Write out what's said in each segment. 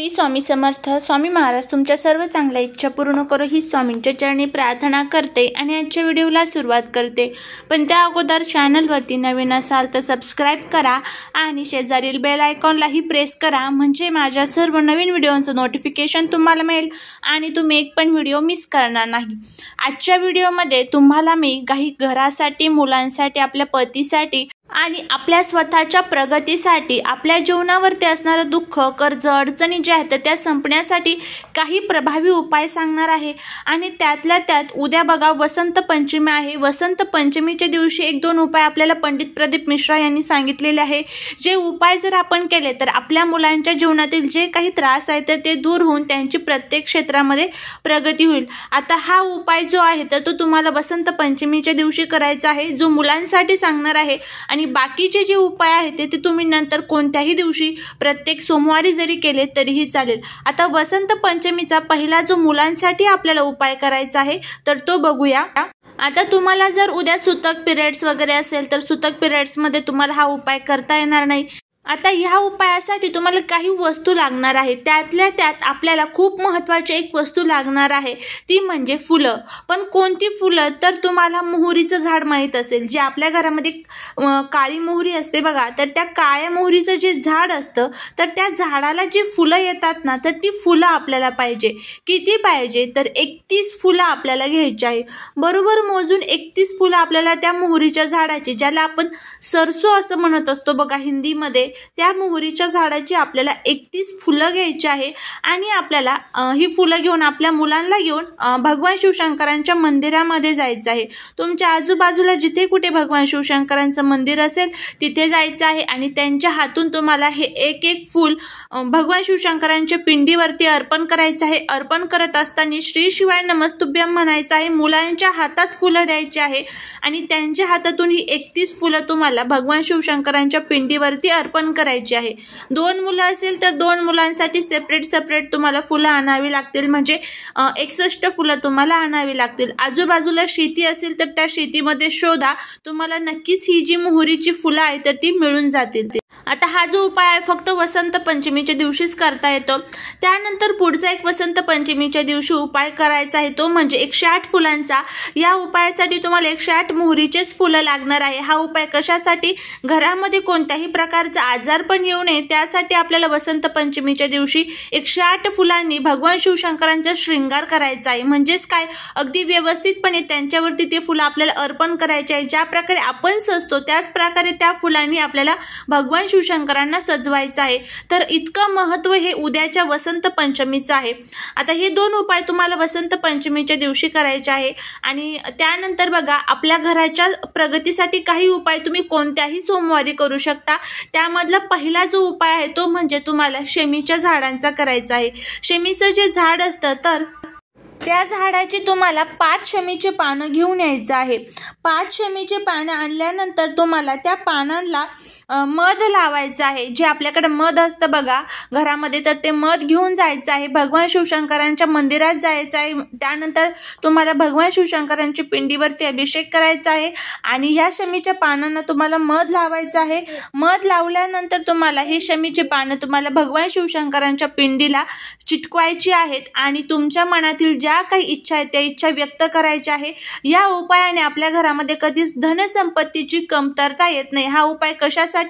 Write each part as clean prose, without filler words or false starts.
श्री स्वामी समर्थ. स्वामी महाराज तुमच्या सर्व चांगल्या इच्छा पूर्ण करो ही स्वामींच्या चरणी प्रार्थना करते आणि आजच्या व्हिडिओला सुरुवात करते. पण त्या अगोदर चॅनलवरती नवीन असाल तर सबस्क्राईब करा आणि शेजारील बेल आयकॉनलाही प्रेस करा, म्हणजे माझ्या सर्व नवीन व्हिडिओचं नोटिफिकेशन तुम्हाला मिळेल आणि तुम्ही एक पण व्हिडिओ मिस करणार नाही. आजच्या व्हिडिओमध्ये तुम्हाला मी काही घरासाठी, मुलांसाठी, आपल्या पतीसाठी आणि आपल्या स्वतःच्या प्रगतीसाठी, आपल्या जीवनावरती असणारं दुःख, कर्ज, अडचणी ज्या आहेत त्या संपण्यासाठी काही प्रभावी उपाय सांगणार आहे. आणि त्यातल्या त्यात उद्या बघा वसंत पंचमी आहे. वसंत पंचमीच्या दिवशी 1-2 उपाय आपल्याला पंडित प्रदीप मिश्रा यांनी सांगितलेले आहे. जे उपाय जर आपण केले तर आपल्या मुलांच्या जीवनातील जे काही त्रास आहे तर ते दूर होऊन त्यांची प्रत्येक क्षेत्रामध्ये प्रगती होईल. आता हा उपाय जो आहे तर तो तुम्हाला वसंत पंचमीच्या दिवशी करायचा आहे, जो मुलांसाठी सांगणार आहे. आणि बाकीचे जे उपाय आहेत ते तुम्ही नंतर कोणत्याही दिवशी प्रत्येक सोमवारी जरी केले तरीही चालेल. आता वसंत पंचमीचा पहिला जो मुलांसाठी आपल्याला उपाय करायचा आहे तर तो बघूया. आता तुम्हाला जर उद्या सुतक पिरियड्स वगैरे असेल तर सुतक पिरियड्समध्ये तुम्हाला हा उपाय करता येणार नाही. आता ह्या उपायासाठी तुम्हाला काही वस्तू लागणार आहे. त्यातल्या त्यात आपल्याला खूप महत्त्वाची एक वस्तू लागणार आहे, ती म्हणजे फुलं. पण कोणती फुलं तर तुम्हाला मोहरीचं झाड माहीत असेल, जे आपल्या घरामध्ये काळी मोहरी असते बघा, तर त्या काळ्या मोहरीचं जे झाड असतं तर त्या झाडाला जी फुलं येतात ना तर ती फुलं आपल्याला पाहिजे. किती पाहिजे तर 31 फुलं आपल्याला घ्यायची आहे. बरोबर मोजून 31 फुलं आपल्याला त्या मोहरीच्या झाडाची, ज्याला आपण सरसो असं म्हणत असतो बघा हिंदीमध्ये, त्या मोहरीच्या झाडाची आपल्याला 31 फुलं घ्यायची आहे. आणि आपल्याला ही फुलं घेऊन आपल्या मुलांना घेऊन भगवान शिवशंकरांच्या मंदिरामध्ये जायचं आहे. तुमच्या आजूबाजूला जिथे कुठे भगवान शिवशंकरांचं मंदिर असेल तिथे जायचं आहे आणि त्यांच्या हातून तुम्हाला हे एक फूल भगवान शिवशंकरांच्या पिंडीवरती अर्पण करायचं आहे. अर्पण करत असताना श्री शिवाय नमस्तुभ्यम म्हणायचं आहे. मुलांच्या हातात फुलं द्यायची आहे आणि त्यांच्या हातातून ही 31 फुलं तुम्हाला भगवान शिवशंकरांच्या पिंडीवरती अर्पण करायची आहे. 2 मुलं असेल तर 2 मुलांसाठी सेपरेट तुम्हाला फुलं आणावी लागतील, म्हणजे 61 फुलं तुम्हाला आणावी लागतील. आजूबाजूला शेती असेल तर त्या शेतीमध्ये शोधा, तुम्हाला नक्कीच ही जी मोहरीची फुलं आहे तर ती मिळून जातील. आता हा जो उपाय आहे फक्त वसंत पंचमीच्या दिवशीच करता येतो. त्यानंतर पुढचा एक वसंत पंचमीच्या दिवशी उपाय करायचा आहे, तो म्हणजे 108 फुलांचा. या उपायासाठी तुम्हाला 108 मोहरीचेच फुलं लागणार आहे. हा उपाय कशासाठी? घरामध्ये कोणत्याही प्रकारचा आजार पण येऊ नये त्यासाठी आपल्याला वसंत पंचमीच्या दिवशी 108 फुलांनी भगवान शिवशंकरांचा शृंगार करायचा आहे. म्हणजेच काय, अगदी व्यवस्थितपणे त्यांच्यावरती ते फुलं आपल्याला अर्पण करायचे आहे. ज्या प्रकारे आपण सजतो त्याच प्रकारे त्या फुलांनी आपल्याला भगवान शिवशंकरांना सजवायचं आहे. तर इतकं महत्त्व हे उद्याच्या वसंत पंचमीचं आहे. आता हे 2 उपाय तुम्हाला वसंत पंचमीच्या दिवशी करायचे आहे. आणि त्यानंतर बघा आपल्या घराच्या प्रगतीसाठी काही उपाय तुम्ही कोणत्याही सोमवारी करू शकता. त्यामधला पहिला जो उपाय आहे तो म्हणजे तुम्हाला शमीच्या झाडांचा करायचा आहे. शमीचं जे झाड असतं तर त्या झाडाची तुम्हाला 5 शमीचे पानं घेऊन यायचं आहे. 5 शमीचे पानं आणल्यानंतर तुम्हाला त्या पानांना मध लावायचं आहे. जे आपल्याकडे मध असतं बघा घरामध्ये तर ते मध घेऊन जायचं आहे. भगवान शिवशंकरांच्या मंदिरात जायचं आहे. त्यानंतर तुम्हाला भगवान शिवशंकरांच्या पिंडीवरती अभिषेक करायचा आहे आणि ह्या शमीच्या पानांना तुम्हाला मध लावायचं आहे. मध लावल्यानंतर तुम्हाला हे शमीचे पानं तुम्हाला भगवान शिवशंकरांच्या पिंडीला चिटकवायची आहेत आणि तुमच्या मनातील ज्या काही इच्छा आहेत त्या इच्छा व्यक्त करायच्या आहे. या उपायाने आपल्या घरामध्ये कधीच धनसंपत्तीची कमतरता येत नाही. हा उपाय कशासाठी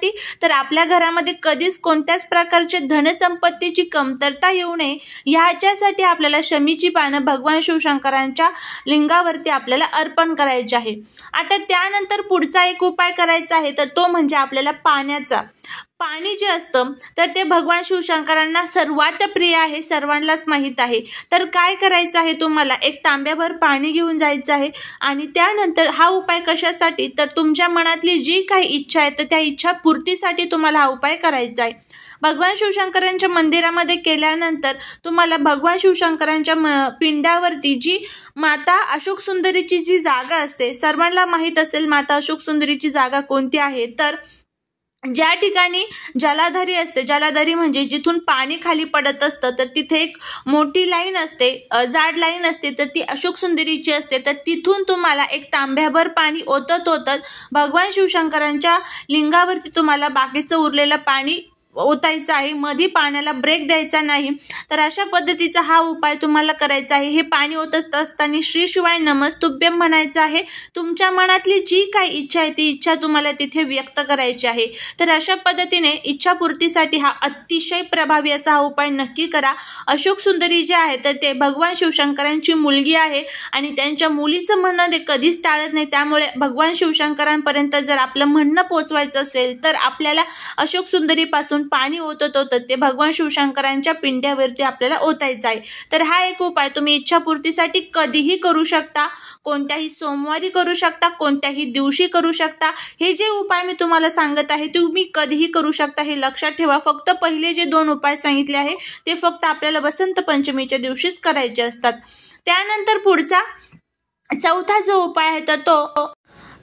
तर आपल्या घरामध्ये कधीच कोणत्याच प्रकारचे धनसंपत्तीची कमतरता येऊ नये याच्यासाठी आपल्याला शमीची पानं भगवान शिवशंकरांच्या लिंगावरती आपल्याला अर्पण करायचे आहे. आता त्यानंतर पुढचा एक उपाय करायचा आहे तर तो म्हणजे आपल्याला पाण्याचा. पाणी जे असतं तर ते भगवान शिवशंकरांना सर्वात प्रिय आहे, सर्वांनाच माहीत आहे. तर काय करायचं आहे, तुम्हाला 1 तांब्याभर पाणी घेऊन जायचं आहे. आणि त्यानंतर हा उपाय कशासाठी तर तुमच्या मनातली जी काही इच्छा आहे तर त्या इच्छा पूर्तीसाठी तुम्हाला हा उपाय करायचा आहे. भगवान शिवशंकरांच्या मंदिरामध्ये केल्यानंतर तुम्हाला भगवान शिवशंकरांच्या पिंडावरती जी माता अशोक सुंदरीची जी जागा असते, सर्वांना माहीत असेल माता अशोक सुंदरीची जागा कोणती आहे तर ज्या ठिकाणी जलाधारी असते, जलाधारी म्हणजे जिथून पाणी खाली पडत असतं तर तिथे एक मोठी लाईन असते, जाड लाईन असते, तर ती अशोक सुंदरीची असते. तर तिथून तुम्हाला 1 तांब्याभर पाणी ओतत भगवान शिवशंकरांच्या लिंगावरती तुम्हाला बाकीचं उरलेलं पाणी ओतायचा आहे, मध्ये पाण्याला ब्रेक द्यायचा नाही। तर अशा पद्धतीचा हा उपाय तुम्हाला करायचा आहे। हे पाणी ओतत असताना श्री शिवाय नमस्तुभ्यम म्हणायचं आहे। तुमच्या मनातली जी काही इच्छा आहे ती इच्छा तुम्हाला तिथे व्यक्त करायची आहे। तर अशा पद्धतीने इच्छापूर्तीसाठी हा अतिशय प्रभावी असा हा उपाय नक्की करा। अशोक सुंदरी जे आहे तर ते भगवान शिवशंकरांची मुलगी आहे आणि त्यांच्या मुलीचं म्हणणं ते कधीच टाळत नाही। त्यामुळे भगवान शिवशंकरांपर्यंत जर आपलं म्हणणं पोहोचवायचं असेल तर आपल्याला अशोक सुंदरीपासून पाणी ओतत ते भगवान शिवशंकरांच्या पिंड्यावरती आपल्याला ओतायचं आहे। तर हा एक उपाय तुम्ही इच्छापूर्तीसाठी कधीही करू शकता, कोणत्याही सोमवारी करू शकता, कोणत्याही दिवशी करू शकता। हे जे उपाय मी तुम्हाला सांगत आहे तुम्ही कधीही करू शकता, हे लक्षात ठेवा। फक्त पहिले जे 2 उपाय सांगितले आहे ते फक्त आपल्याला वसंत पंचमीच्या दिवशीच करायचे असतात। त्यानंतर पुढचा चौथा जो उपाय आहे तर तो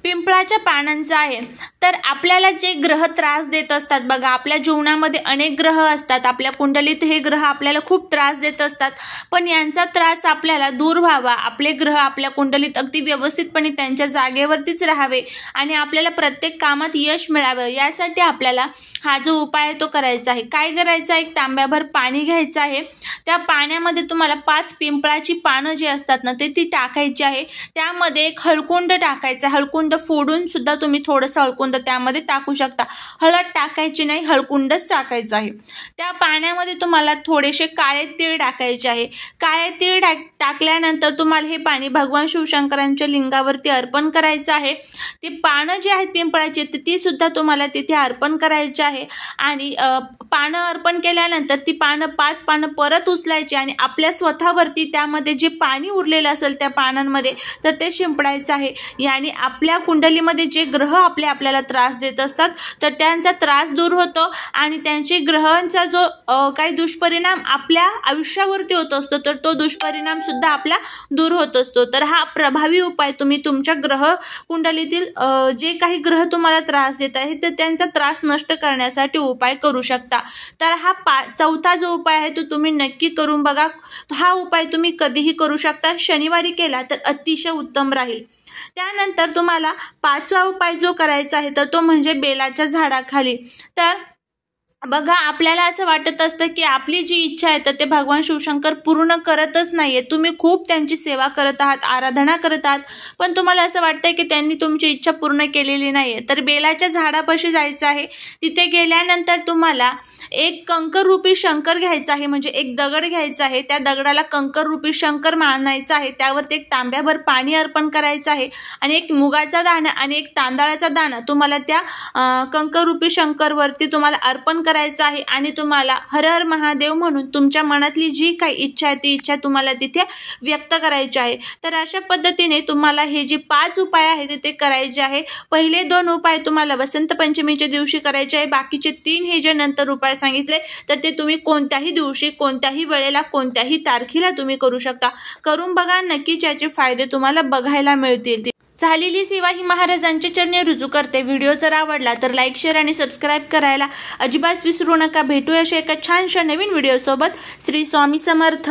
पिंपळाच्या पानांचा आहे। तर आपल्याला जे ग्रह त्रास देत असतात बघा, आपल्या जीवनामध्ये अनेक ग्रह असतात, आपल्या कुंडलीत हे ग्रह आपल्याला खूप त्रास देत असतात, पण यांचा त्रास आपल्याला दूर व्हावा, आपले ग्रह आपल्या कुंडलीत अगदी व्यवस्थितपणे त्यांच्या जागेवरतीच राहावे आणि आपल्याला प्रत्येक कामात यश मिळावं, यासाठी आपल्याला हा जो उपाय आहे तो करायचा आहे। काय करायचं आहे, 1 तांब्याभर पाणी घ्यायचं आहे। त्या पाण्यामध्ये तुम्हाला 5 पिंपळाची पानं जी असतात ना ती टाकायची आहे। त्यामध्ये एक हळकुंड टाकायचं, हळकुंड फोडून सुद्धा तुम्ही थोडंसं हळकुंड त्यामध्ये टाकू शकता, हळद टाकायची नाही, हळकुंडच टाकायचं आहे। त्या पाण्यामध्ये तुम्हाला थोडेसे काळे तीळ टाकायचे आहे। काळे तीळ टाकल्यानंतर तुम्हाला हे पाणी भगवान शिवशंकरांच्या लिंगावरती अर्पण करायचं आहे। ते पानं जी आहेत पिंपळाची ती सुद्धा तुम्हाला तिथे अर्पण करायची आहे आणि पानं अर्पण केल्यानंतर ती 5 पानं परत उचलायची आणि आपल्या स्वतःवरती त्यामध्ये जे पाणी उरलेलं असेल त्या पानांमध्ये तर ते शिंपडायचं आहे। याने आपल्या कुंडलीमध्ये जे ग्रह आपल्याला त्रास देत असतात तर त्यांचा त्रास दूर होतो आणि त्यांचे ग्रहांचा जो काही दुष्परिणाम आपल्या आयुष्यावरती होत असतो तर तो दुष्परिणाम सुद्धा आपला दूर होत असतो। तर हा प्रभावी उपाय तुम्ही तुमच्या ग्रह कुंडलीतील जे काही ग्रह तुम्हाला त्रास देत आहेत तर त्यांचा त्रास नष्ट करण्यासाठी उपाय करू शकता। तर हा चौथा जो उपाय आहे तो तुम्ही नक्की करून बघा। हा उपाय तुम्ही कधीही करू शकता, शनिवारी केला तर अतिशय उत्तम राहील। त्यानंतर तुम्हाला 5वा उपाय जो करायचा आहे तर तो म्हणजे बेलाच्या झाडाखाली। तर बघा, आपल्याला असं वाटत असतं की आपली जी इच्छा आहे तर ते भगवान शिवशंकर पूर्ण करतच नाहीये, तुम्ही खूप त्यांची सेवा करत आहात, आराधना करत आहात, पण तुम्हाला असं वाटतंय की त्यांनी तुमची इच्छा पूर्ण केलेली नाहीये। तर बेलाच्या झाडापाशी जायचं आहे। तिथे गेल्यानंतर तुम्हाला एक कंकररूपी शंकर घ्यायचा आहे, म्हणजे एक दगड घ्यायचा आहे, त्या दगडाला कंकररूपी शंकर मानायचा आहे, त्यावरती 1 तांब्याभर पाणी अर्पण करायचं आहे आणि एक मुगाचा दाणा आणि एक तांदळाचा दाणा तुम्हाला त्या कंकररूपी शंकरवरती तुम्हाला अर्पण करायचं आहे आणि तुम्हाला हर हर महादेव म्हणून तुमच्या मनातली जी काही इच्छा आहे ती इच्छा तुम्हाला तिथे व्यक्त करायची आहे। तर अशा पद्धतीने तुम्हाला हे जे 5 उपाय आहेत ते करायचे आहे। पहिले 2 उपाय तुम्हाला वसंत पंचमीच्या दिवशी करायचे आहे, बाकीचे 3 हे जे नंतर उपाय सांगितले तर ते तुम्ही कोणत्याही दिवशी, कोणत्याही वेळेला, कोणत्याही तारखेला तुम्ही करू शकता। करून बघा, नक्कीच याचे फायदे तुम्हाला बघायला मिळतील। झालेली सेवा ही महाराजांच्या चरणी रुजू करते। व्हिडिओ जर आवडला तर लाईक, शेअर आणि सबस्क्राईब करायला अजिबात विसरू नका। भेटूया अशा एका छानशा नवीन व्हिडिओ सोबत। श्री स्वामी समर्थ।